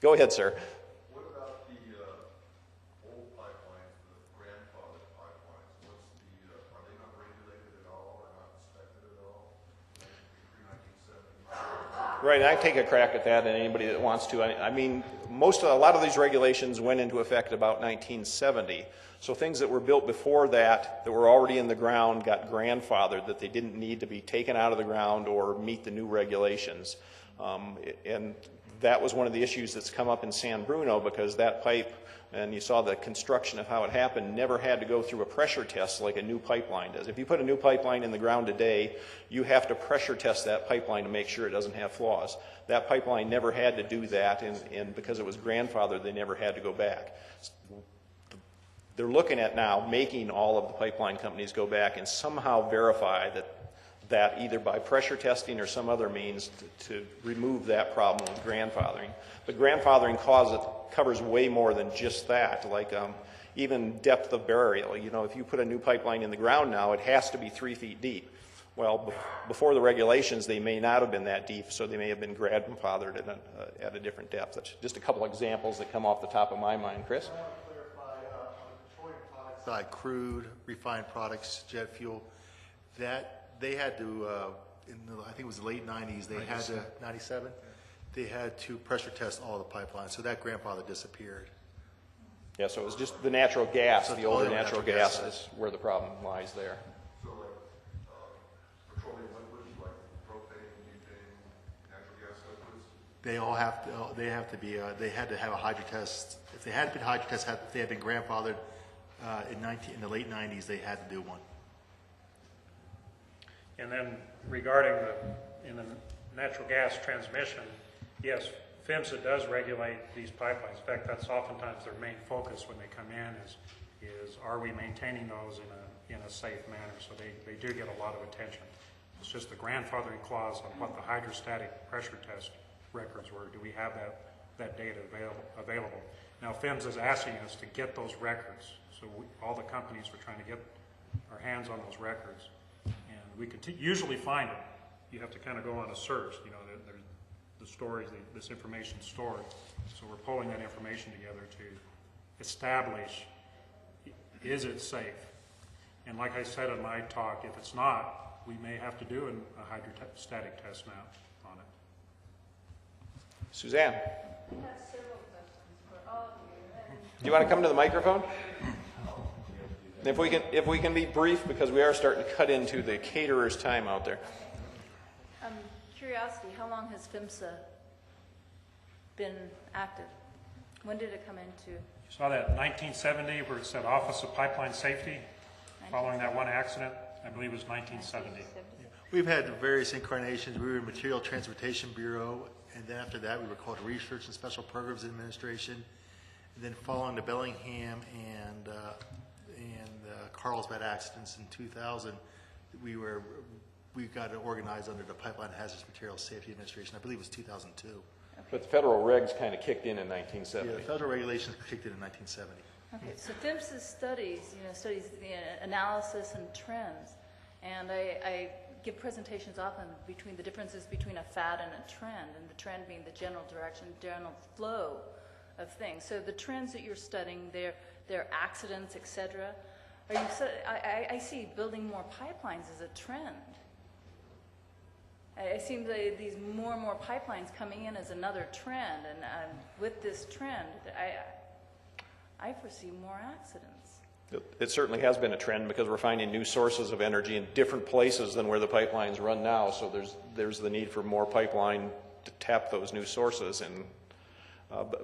Go ahead, sir. What about the old pipelines, the grandfather pipelines? Are they not regulated at all or not inspected at all? Pre-1970? Right, I take a crack at that, and anybody that wants to. I mean, a lot of these regulations went into effect about 1970. So things that were built before that were already in the ground, got grandfathered, that they didn't need to be taken out of the ground or meet the new regulations. And that was one of the issues that's come up in San Bruno, because that pipe, and you saw the construction of how it happened, never had to go through a pressure test like a new pipeline does. If you put a new pipeline in the ground today, you have to pressure test that pipeline to make sure it doesn't have flaws. That pipeline never had to do that, and because it was grandfathered, they never had to go back. They're looking at now making all of the pipeline companies go back and somehow verify that either by pressure testing or some other means to remove that problem with grandfathering. But grandfathering covers way more than just that, like even depth of burial. You know, if you put a new pipeline in the ground now, it has to be 3 feet deep. Well, before the regulations, they may not have been that deep, so they may have been grandfathered at a different depth. That's just a couple examples that come off the top of my mind. Chris? I want to clarify, on the petroleum product side, crude, refined products, jet fuel, that they had to, I think it was the late 90s, they had to, 97? They had to pressure test all the pipelines, so that grandfather disappeared. Yeah, so it was just the natural gas, So the older oil natural natural gas gas. is where the problem lies there. So like petroleum liquids, like propane, butane, natural gas liquids? They all have to, they had to have a hydro test. If they hadn't been hydro test, if they had been grandfathered in the late 90s, they had to do one. And then regarding in the natural gas transmission, yes, PHMSA does regulate these pipelines. In fact, that's oftentimes their main focus when they come in is are we maintaining those in a safe manner? So they do get a lot of attention. It's just the grandfathering clause on what the hydrostatic pressure test records were. Do we have that data available? Now, PHMSA is asking us to get those records. So all the companies are trying to get our hands on those records. We can usually find it. You have to kind of go on a search. You know, the stories, this information stored. So we're pulling that information together to establish, is it safe? And like I said in my talk, if it's not, we may have to do a hydrostatic test now on it. Suzanne, I have several questions for all of you. do you want to come to the microphone? If we can be brief, because we are starting to cut into the caterer's time out there. Curiosity, how long has PHMSA been active? When did it come into? You saw that in 1970 where it said Office of Pipeline Safety following that one accident. I believe it was 1970. We've had various incarnations. We were in Material Transportation Bureau, and then after that we were called Research and Special Programs Administration. And then following the Bellingham and Carlsbad accidents in 2000, we got organized under the Pipeline Hazardous Materials Safety Administration. I believe it was 2002. But the federal regs kind of kicked in 1970. Yeah, the federal regulations kicked in 1970. Okay, so PHMSA studies the analysis and trends, and I give presentations often between the differences between a fad and a trend, and the trend being the general direction, general flow of things. So the trends that you're studying, their accidents, etc. I see building more pipelines as a trend. I see these more and more pipelines coming in as another trend, and with this trend, I foresee more accidents. It certainly has been a trend, because we're finding new sources of energy in different places than where the pipelines run now. So there's the need for more pipeline to tap those new sources. And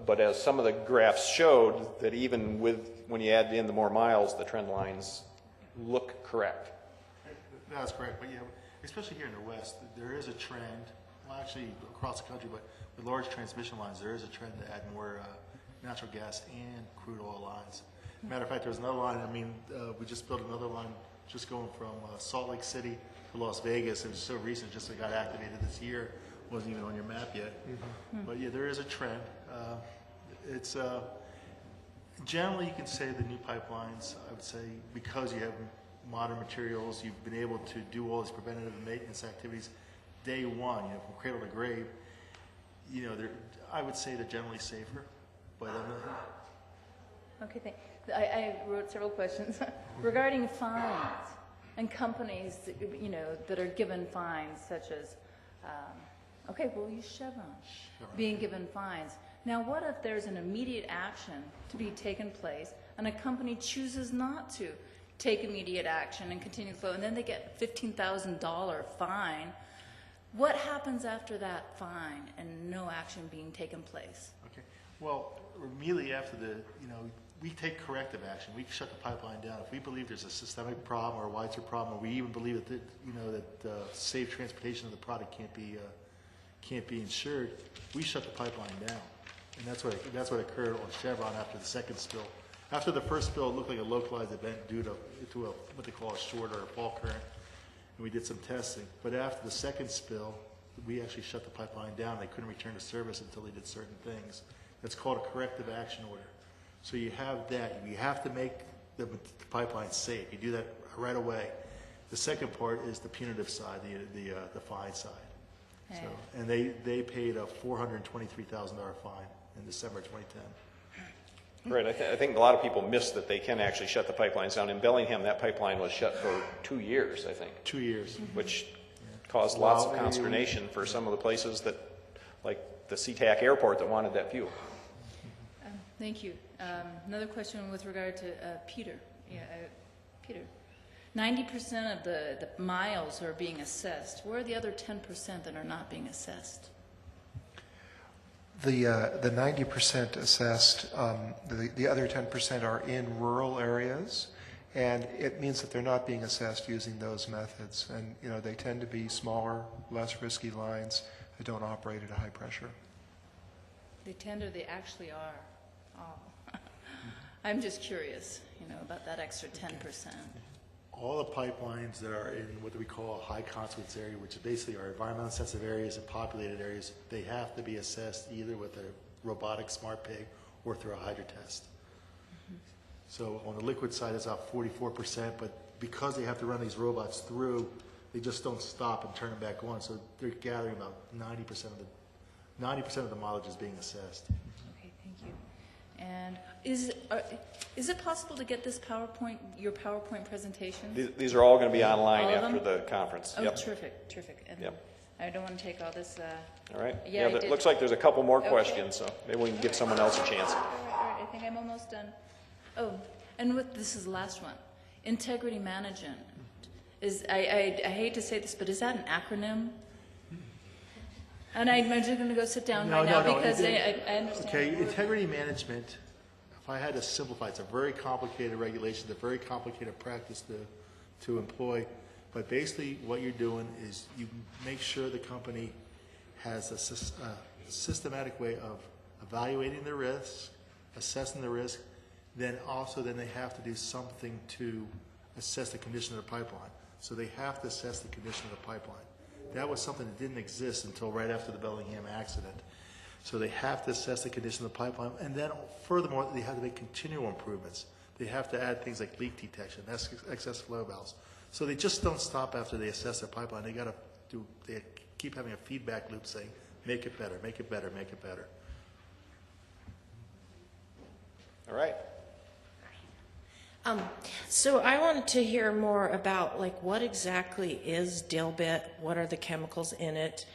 but as some of the graphs showed, that even when you add in the more miles, the trend lines look correct. That's correct, but yeah, especially here in the West, there is a trend, well actually across the country, but with large transmission lines, there is a trend to add more natural gas and crude oil lines. Matter of fact, there's another line, we just built another line just going from Salt Lake City to Las Vegas. It was so recent, just got activated this year. Wasn't even on your map yet. But yeah, there is a trend. It's generally, you can say the new pipelines, I would say, because you have modern materials, you've been able to do all these preventative maintenance activities day one, from cradle to grave. you know, I would say they're generally safer, but Okay, I wrote several questions regarding fines and companies, that are given fines such as, we'll use Chevron, being given fines. Now, what if there's an immediate action to be taken place and a company chooses not to take immediate action and continue to flow, and then they get a $15,000 fine? What happens after that fine and no action being taken place? okay. Well, immediately after we take corrective action. We shut the pipeline down. If we believe there's a systemic problem or a widespread problem, or we even believe that safe transportation of the product can't be ensured, we shut the pipeline down. And that's what occurred on Chevron after the second spill. After the first spill, it looked like a localized event due to what they call a short or a fault current, and we did some testing. But after the second spill, we actually shut the pipeline down. They couldn't return to service until they did certain things. That's called a corrective action order. So you have that. You have to make the pipeline safe. You do that right away. The second part is the punitive side, the fine side. Okay. So, and they paid a $423,000 fine in December 2010. Right, I think a lot of people miss that they can actually shut the pipelines down. In Bellingham, that pipeline was shut for 2 years, I think. 2 years. Which caused lots of consternation for some of the places that, like the SeaTac airport, that wanted that fuel. Thank you. Another question with regard to Peter. Peter, 90% of the miles are being assessed. Where are the other 10% that are not being assessed? The 90% assessed, the other 10% are in rural areas, and it means that they're not being assessed using those methods. And they tend to be smaller, less risky lines that don't operate at a high pressure. They tend, or they actually are? Oh. I'm just curious, about that extra 10%. All the pipelines that are in what we call a high consequence area, which basically are environmentally sensitive areas and populated areas, they have to be assessed either with a robotic smart pig or through a hydro test. So on the liquid side, it's about 44%, but because they have to run these robots through, they just don't stop and turn them back on. So they're gathering about 90% of the mileage is being assessed. Okay, thank you. And is it possible to get this your PowerPoint presentation? These are all going to be online All of after them? the conference. Oh, Yep. terrific. And Yep. I don't want to take all this. All right. Yeah, I it did. looks like there's a couple more Okay. questions, so maybe we can give someone else a chance. All right. I think I'm almost done. Oh, and this is the last one. Integrity management. I hate to say this, but is that an acronym? And I'm just going to go sit down right now because I understand. Okay, integrity management, if I had to simplify, it's a very complicated regulation, it's a very complicated practice to employ. But basically what you're doing is you make sure the company has a systematic way of evaluating the risk, assessing the risk, then they have to do something to assess the condition of the pipeline. So they have to assess the condition of the pipeline. That was something that didn't exist until right after the Bellingham accident. So they have to assess the condition of the pipeline, and then furthermore, they have to make continual improvements. They have to add things like leak detection, excess flow valves. So they just don't stop after they assess their pipeline. They keep having a feedback loop saying, make it better, make it better, make it better. All right. So I wanted to hear more about what exactly is dilbit? What are the chemicals in it?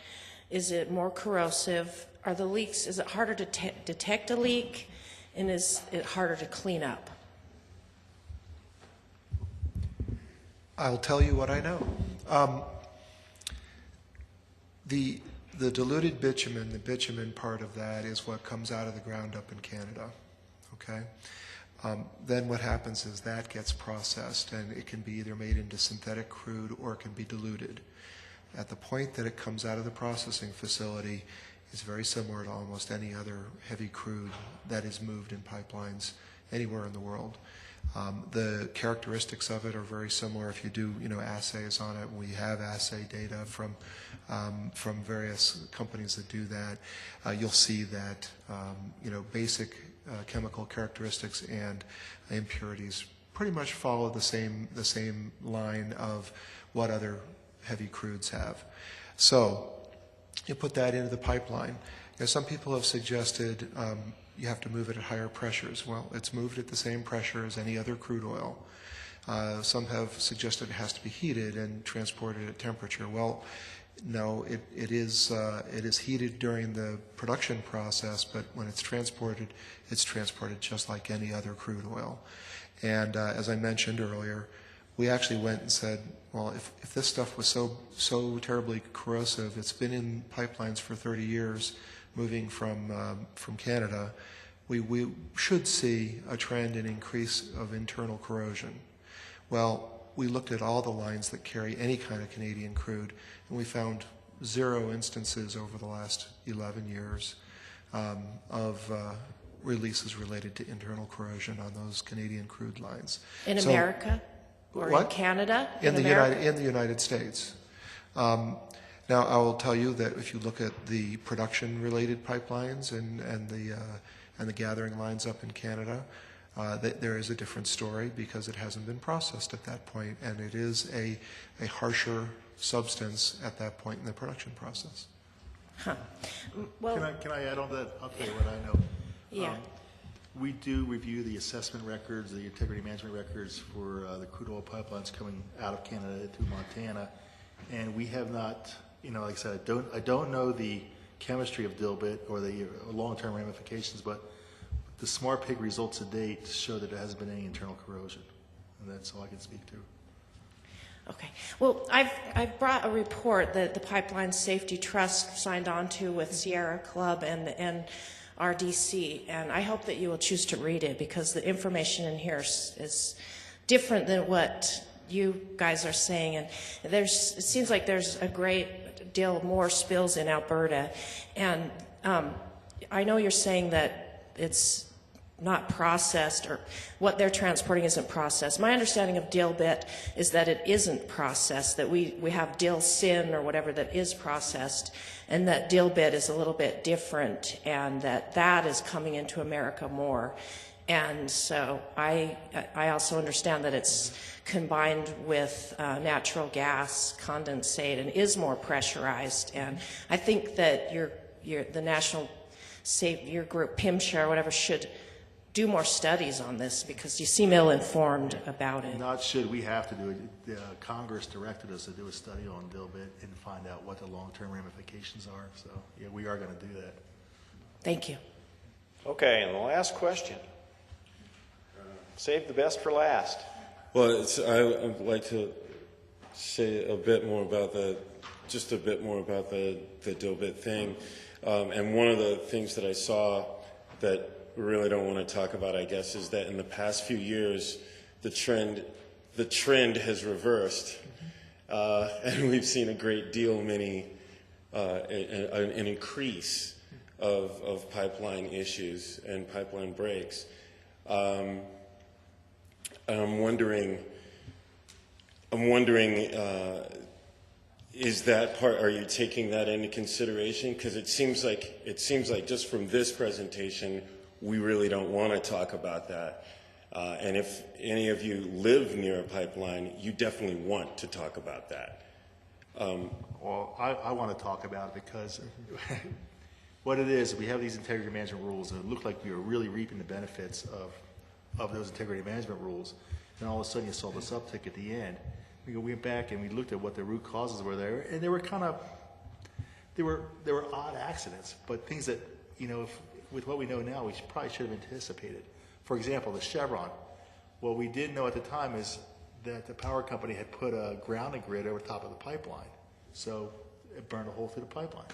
Is it more corrosive? Are the leaks, is it harder to detect a leak? And is it harder to clean up? I'll tell you what I know. The diluted bitumen, the bitumen part of that is what comes out of the ground up in Canada, okay? Then what happens is that gets processed, and it can be either made into synthetic crude or it can be diluted. At the point that it comes out of the processing facility, it's very similar to almost any other heavy crude that is moved in pipelines anywhere in the world. The characteristics of it are very similar. If you do, assays on it, we have assay data from various companies that do that. You'll see that, basic chemical characteristics and impurities pretty much follow the same line of what other heavy crudes have. So you put that into the pipeline. Some people have suggested you have to move it at higher pressures. Well, it's moved at the same pressure as any other crude oil. Some have suggested it has to be heated and transported at temperature. Well, no, it is heated during the production process, but when it's transported just like any other crude oil. And as I mentioned earlier, we actually went and said, well, if this stuff was so terribly corrosive, it's been in pipelines for 30 years, moving from Canada, we should see a trend in increase of internal corrosion. Well, we looked at all the lines that carry any kind of Canadian crude, and we found 0 instances over the last 11 years of releases related to internal corrosion on those Canadian crude lines. In America? Or what? in Canada? In the United States. Now, I will tell you that if you look at the production-related pipelines and the gathering lines up in Canada, that there is a different story because it hasn't been processed at that point, and it is a harsher substance at that point in the production process. Huh. Well, Can I add on to that? I'll tell you what I know. yeah. We do review the assessment records, the integrity management records for the crude oil pipelines coming out of Canada through Montana, and we have not, like I said, I don't know the chemistry of dilbit or the long-term ramifications, but the Smart Pig results to date show that there hasn't been any internal corrosion, and that's all I can speak to. Okay. Well, I've brought a report that the Pipeline Safety Trust signed on to with Sierra Club and RDC, and I hope that you will choose to read it because the information in here is different than what you guys are saying, and it seems like there's a great deal more spills in Alberta, and I know you're saying that it's not processed, or what they're transporting isn't processed. My understanding of dilbit is that it isn't processed, that we have dilsin or whatever that is processed, and that dilbit is a little bit different, and that is coming into America more. And so I also understand that it's combined with natural gas condensate and is more pressurized. And I think that the National your group, PIMSHA or whatever, should do more studies on this because you seem ill-informed about it. Not should, we have to do it. Congress directed us to do a study on dilbit and find out what the long-term ramifications are. So, yeah, we are going to do that. Thank you. Okay, and the last question. Save the best for last. Well, I'd like to say a bit more about the dilbit thing. And one of the things that I saw that we really don't want to talk about, I guess, is that in the past few years, the trend has reversed, and we've seen a great deal, an increase of pipeline issues and pipeline breaks. And I'm wondering, is that part? Are you taking that into consideration? Because it seems like just from this presentation, we really don't want to talk about that. And if any of you live near a pipeline, you definitely want to talk about that. Well, I want to talk about it because what it is, we have these integrity management rules, and it looked like we were really reaping the benefits of those integrity management rules. And all of a sudden, you saw this uptick at the end. We went back and we looked at what the root causes were there, and they were odd accidents, but things that, with what we know now, we probably should have anticipated. For example, the Chevron. What we didn't know at the time is that the power company had put a grounding grid over top of the pipeline, so it burned a hole through the pipeline.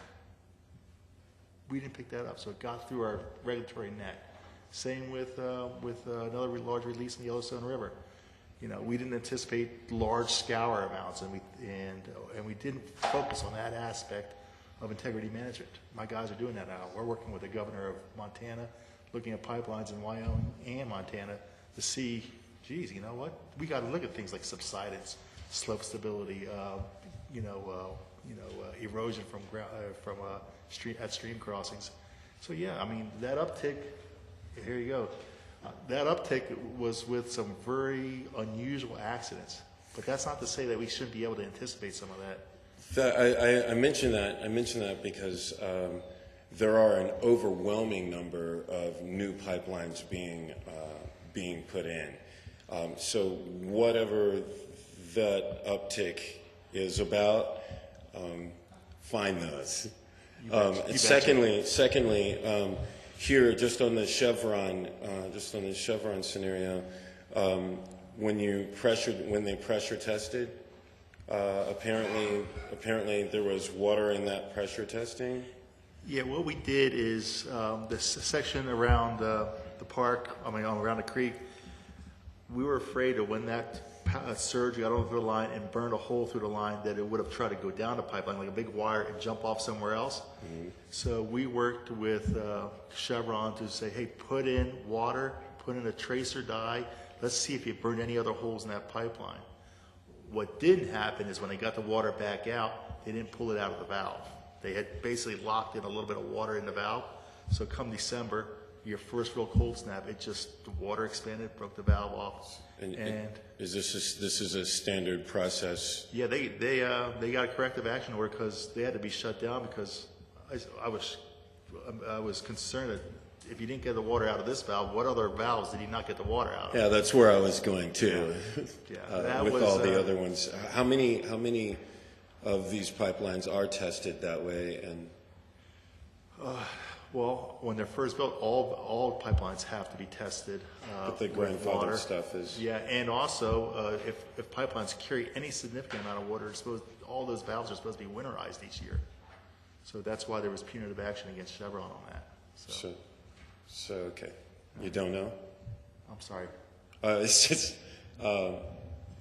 We didn't pick that up, so it got through our regulatory net. Same with another large release in the Yellowstone River. We didn't anticipate large scour amounts, and we didn't focus on that aspect of integrity management. My guys are doing that now. We're working with the governor of Montana, looking at pipelines in Wyoming and Montana to see, geez, you know what? We got to look at things like subsidence, slope stability, erosion at stream crossings. So yeah, I mean that uptick. Here you go. That uptick was with some very unusual accidents, but that's not to say that we shouldn't be able to anticipate some of that. I mention that because there are an overwhelming number of new pipelines being put in. So whatever that uptick is about, find those. Secondly, here just on the Chevron scenario, when they pressure tested, apparently there was water in that pressure testing. Yeah, what we did is this section around the park, around the creek, we were afraid of when that surge got over the line and burned a hole through the line that it would have tried to go down the pipeline like a big wire and jump off somewhere else. Mm-hmm. So we worked with Chevron to say, hey, put in water, put in a tracer dye, let's see if you burned any other holes in that pipeline. What didn't happen is when they got the water back out, they didn't pull it out of the valve. They had basically locked in a little bit of water in the valve. So come December, your first real cold snap, the water expanded, broke the valve off. And this is a standard process? Yeah, they got a corrective action order because they had to be shut down because I was concerned that if you didn't get the water out of this valve, what other valves did he not get the water out of? Yeah, that's where I was going too. Yeah, with all the other ones. How many of these pipelines are tested that way? And well, when they're first built, all pipelines have to be tested. but the grandfather stuff is. Yeah, and also if pipelines carry any significant amount of water, all those valves are supposed to be winterized each year. So that's why there was punitive action against Chevron on that. So okay, you don't know? I'm sorry. It's just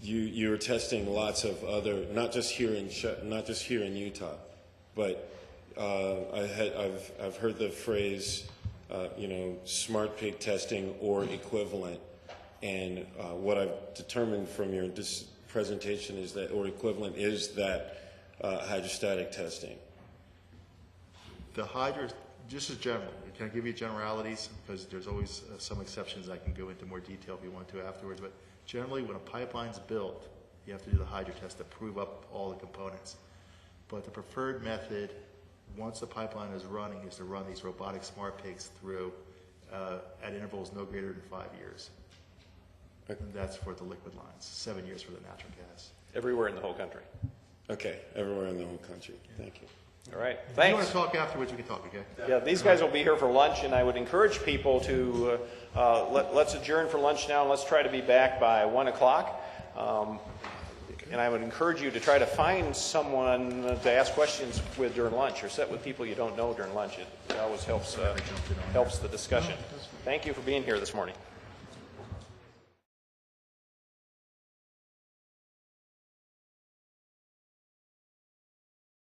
you were testing lots of other, not just here in Utah, but I've heard the phrase, smart pig testing or equivalent, and what I've determined from your presentation is that, or equivalent, is that hydrostatic testing. Just as general, can I give you generalities? Because there's always some exceptions. I can go into more detail if you want to afterwards. But generally, when a pipeline's built, you have to do the hydro test to prove up all the components. But the preferred method, once the pipeline is running, is to run these robotic smart pigs through at intervals no greater than 5 years. And that's for the liquid lines, 7 years for the natural gas. Everywhere in the whole country. Okay, everywhere in the whole country. Thank you. All right, If you thanks. want to talk afterwards, we can talk, okay? Yeah, these guys will be here for lunch, and I would encourage people to, let's adjourn for lunch now, and let's try to be back by 1 o'clock. And I would encourage you to try to find someone to ask questions with during lunch, or sit with people you don't know during lunch. It always helps the discussion. Thank you for being here this morning.